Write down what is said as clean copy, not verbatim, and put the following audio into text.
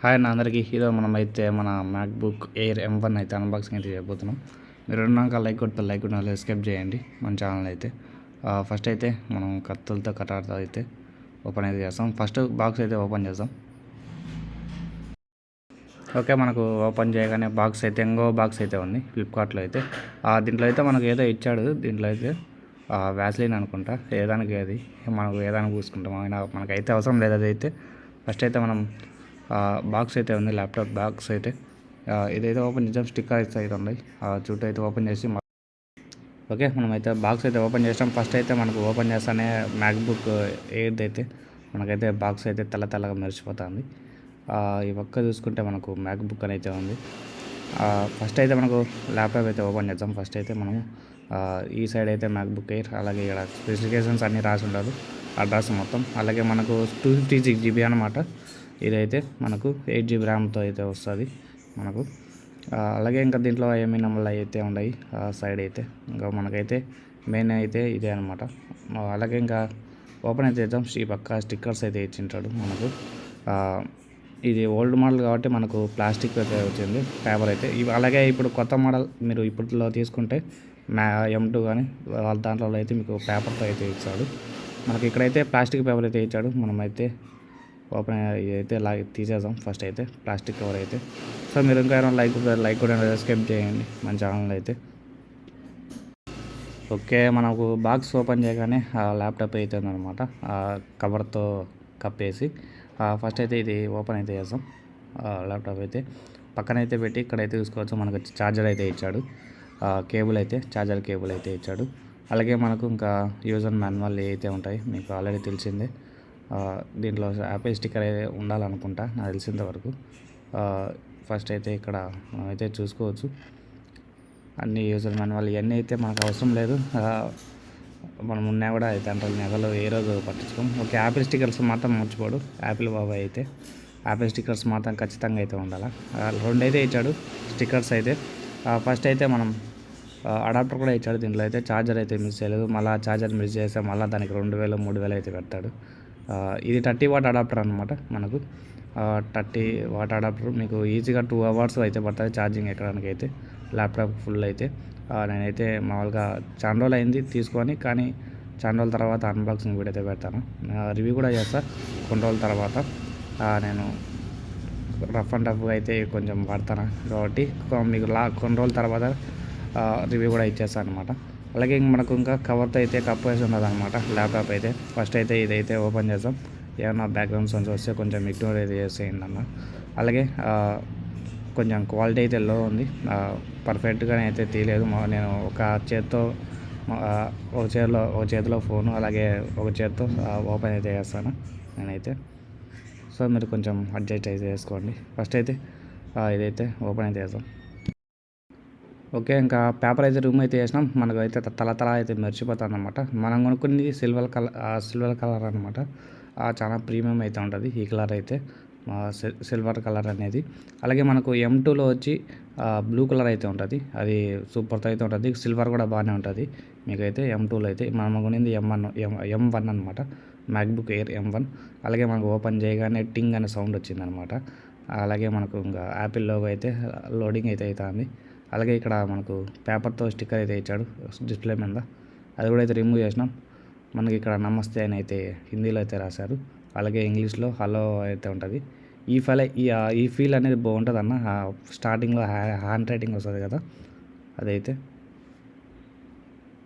Hi అన్న అందరికీ. ఈరోజు మనమైతే మన మ్యాక్బుక్ ఎయిర్ M1 అయితే అన్బాక్సింగ్ అయితే చేయబోతున్నాం. మీరు ఉన్నాక లైక్ కొట్టిన ఎస్కేప్ చేయండి మన ఛానల్ అయితే. ఫస్ట్ అయితే మనం కత్తులతో కటార్తో అయితే ఓపెన్ అయితే చేస్తాం. ఫస్ట్ బాక్స్ అయితే ఓపెన్ చేద్దాం. ఓకే, మనకు ఓపెన్ చేయగానే బాక్స్ అయితే ఇంకో బాక్స్ అయితే ఉంది ఫ్లిప్కార్ట్లో అయితే. దీంట్లో అయితే మనకు ఏదో ఇచ్చాడు. దీంట్లో అయితే వ్యాస్లీన్ అనుకుంటా, ఏదానికి అది మనకు ఏదానికి పూసుకుంటాం. మనకైతే అవసరం లేదు. అదైతే ఫస్ట్ అయితే మనం బాక్స్ అయితే ఉంది, ల్యాప్టాప్ బాక్స్ అయితే. ఇదైతే ఓపెన్ చేసాం. స్టిక్కర్ అయితే ఉన్నాయి. చుట్టూ అయితే ఓపెన్ చేసి ఓకే, మనమైతే బాక్స్ అయితే ఓపెన్ చేసాం. ఫస్ట్ అయితే మనకు ఓపెన్ చేస్తానే మ్యాక్బుక్ ఎయిర్ది అయితే మనకైతే బాక్స్ అయితే తెల్లగా మెరిసిపోతుంది. ఈ పక్క చూసుకుంటే మనకు మ్యాక్బుక్ అని అయితే ఉంది. ఫస్ట్ అయితే మనకు ల్యాప్టాప్ అయితే ఓపెన్ చేద్దాం. ఫస్ట్ అయితే మనము ఈ సైడ్ అయితే మ్యాక్బుక్ ఎయిర్, అలాగే ఇక్కడ స్పెసిఫికేషన్స్ అన్నీ రాసి ఉండదు అడ్రస్ మొత్తం. అలాగే మనకు 256 GB అనమాట. ఇదైతే మనకు 8 GB ర్యామ్తో అయితే వస్తుంది మనకు. అలాగే ఇంకా దీంట్లో ఏమీ నెంబర్లు అయితే ఉన్నాయి సైడ్ అయితే. ఇంకా మనకైతే మెయిన్ అయితే ఇదే అనమాట. అలాగే ఇంకా ఓపెన్ అయితే చేద్దాం. ఈ పక్క స్టిక్కర్స్ అయితే ఇచ్చింటాడు మనకు. ఇది ఓల్డ్ మోడల్ కాబట్టి మనకు ప్లాస్టిక్ అయితే వచ్చింది, పేపర్ అయితే. అలాగే ఇప్పుడు కొత్త మోడల్ మీరు ఇప్పట్లో తీసుకుంటే M2 కానీ వాళ్ళ దాంట్లో అయితే మీకు పేపర్తో అయితే ఇచ్చాడు. మనకి ఇక్కడైతే ప్లాస్టిక్ పేపర్ అయితే ఇచ్చాడు. మనమైతే ఓపెన్ ఇదైతే తీసేద్దాం. ఫస్ట్ అయితే ప్లాస్టిక్ కవర్ అయితే. సో మీరు ఇంకా లైక్ కూడా ఎస్కేప్ చేయండి మన ఛానల్ అయితే. ఓకే, మనకు బాక్స్ ఓపెన్ చేయగానే ల్యాప్టాప్ అయితే ఉందన్నమాట, కవర్తో కప్పేసి. ఫస్ట్ అయితే ఇది ఓపెన్ అయితే చేద్దాం. ల్యాప్టాప్ అయితే పక్కన అయితే పెట్టి ఇక్కడైతే చూసుకోవచ్చు. మనకు ఛార్జర్ అయితే ఇచ్చాడు, కేబుల్ అయితే ఛార్జర్ కేబుల్ అయితే ఇచ్చాడు. అలాగే మనకు ఇంకా యూజర్ మాన్యువల్ అయితే ఉంటాయి, మీకు ఆల్రెడీ తెలిసిందే. దీంట్లో యాపిల్ స్టిక్కర్ అయితే ఉండాలనుకుంటా నాకు తెలిసినంత వరకు. ఫస్ట్ అయితే ఇక్కడ అయితే చూసుకోవచ్చు అన్ని యూజర్ మాన్యువల్. ఇవన్నీ అయితే మనకు అవసరం లేదు. మనం ఉన్నా కూడా అయితే అంటే నెలలో ఏ రోజు పట్టించుకోం. ఓకే, యాపిల్ స్టిక్కర్స్ మాత్రం మర్చిపోడు యాపిల్ బాబాయ్ అయితే. యాపిల్ స్టిక్కర్స్ మాత్రం ఖచ్చితంగా అయితే ఉండాలి. రెండైతే ఇచ్చాడు స్టిక్కర్స్ అయితే. ఫస్ట్ అయితే మనం అడాప్టర్ కూడా ఇచ్చాడు. దీంట్లో అయితే ఛార్జర్ అయితే మిస్ చేయలేదు. మళ్ళీ ఛార్జర్ మిస్ చేస్తే మళ్ళీ దానికి 2000 3000 అయితే పెడతాడు. ఇది 30 వాట్ అడాప్టర్ అనమాట మనకు. 30 వాట్ అడాప్టర్ మీకు ఈజీగా 2 hours అయితే పడుతుంది ఛార్జింగ్ ఎక్కడానికి అయితే. ల్యాప్టాప్ ఫుల్ అయితే నేనైతే మామూలుగా చాలా రోజులు అయింది తీసుకొని, కానీ చాలా రోజుల తర్వాత అన్బాక్సింగ్ వీడియో అయితే పెడతాను. రివ్యూ కూడా చేస్తాను కొన్ని రోజుల తర్వాత. నేను రఫ్ అండ్ టఫ్గా అయితే కొంచెం వాడతాను కాబట్టి మీకు కొన్ని రోజుల తర్వాత రివ్యూ కూడా ఇచ్చేస్తాను అనమాట. అలాగే మనకు ఇంకా కవర్తో అయితే కప్ వేసి ఉన్నది అనమాట ల్యాప్టాప్ అయితే. ఫస్ట్ అయితే ఇదైతే ఓపెన్ చేద్దాం. ఏమన్నా బ్యాక్గ్రౌండ్ సౌండ్స్ వస్తే కొంచెం ఇగ్నోర్ అయితే చేసేయండి అన్న. అలాగే కొంచెం క్వాలిటీ అయితే లో ఉంది, పర్ఫెక్ట్గానే అయితే తీయలేదు. నేను ఒక చేతిలో ఫోను, అలాగే ఒక చేతితో ఓపెన్ అయితే చేస్తాను నేనైతే. సో మీరు కొంచెం అడ్జస్ట్ అయితే చేసుకోండి. ఫస్ట్ అయితే ఇదైతే ఓపెన్ అయితే చేద్దాం. ఓకే, ఇంకా పేపర్ అయితే రిమూవ్ అయితే చేసినాం. మనకు అయితే తల అయితే మెరిచిపోతుంది అనమాట. మనం కొనుక్కుని సిల్వర్ కలర్ అనమాట. చాలా ప్రీమియం అయితే ఉంటుంది ఈ కలర్ అయితే, సిల్వర్ కలర్ అనేది. అలాగే మనకు M2లో వచ్చి బ్లూ కలర్ అయితే ఉంటుంది, అది సూపర్తో అయితే ఉంటుంది. సిల్వర్ కూడా బాగానే ఉంటుంది మీకైతే. M2లో అయితే మనం కొనింది M1 అనమాట, మ్యాక్బుక్ ఎయిర్ M1. అలాగే మనకు ఓపెన్ చేయగానే టింగ్ అనే సౌండ్ వచ్చిందనమాట. అలాగే మనకు ఇంకా యాపిల్ లోగో అయితే లోడింగ్ అయితే అవుతుంది. అలాగే ఇక్కడ మనకు పేపర్తో స్టిక్కర్ అయితే ఇచ్చాడు డిస్ప్లే మీద, అది కూడా అయితే రిమూవ్ చేసినాం. మనకి ఇక్కడ నమస్తే అని అయితే హిందీలో అయితే రాశారు. అలాగే ఇంగ్లీష్లో హలో అయితే ఉంటుంది. ఈ ఫీల్ అనేది బాగుంటుంది అన్న. స్టార్టింగ్లో హ్యాండ్ రైటింగ్ వస్తుంది కదా, అదైతే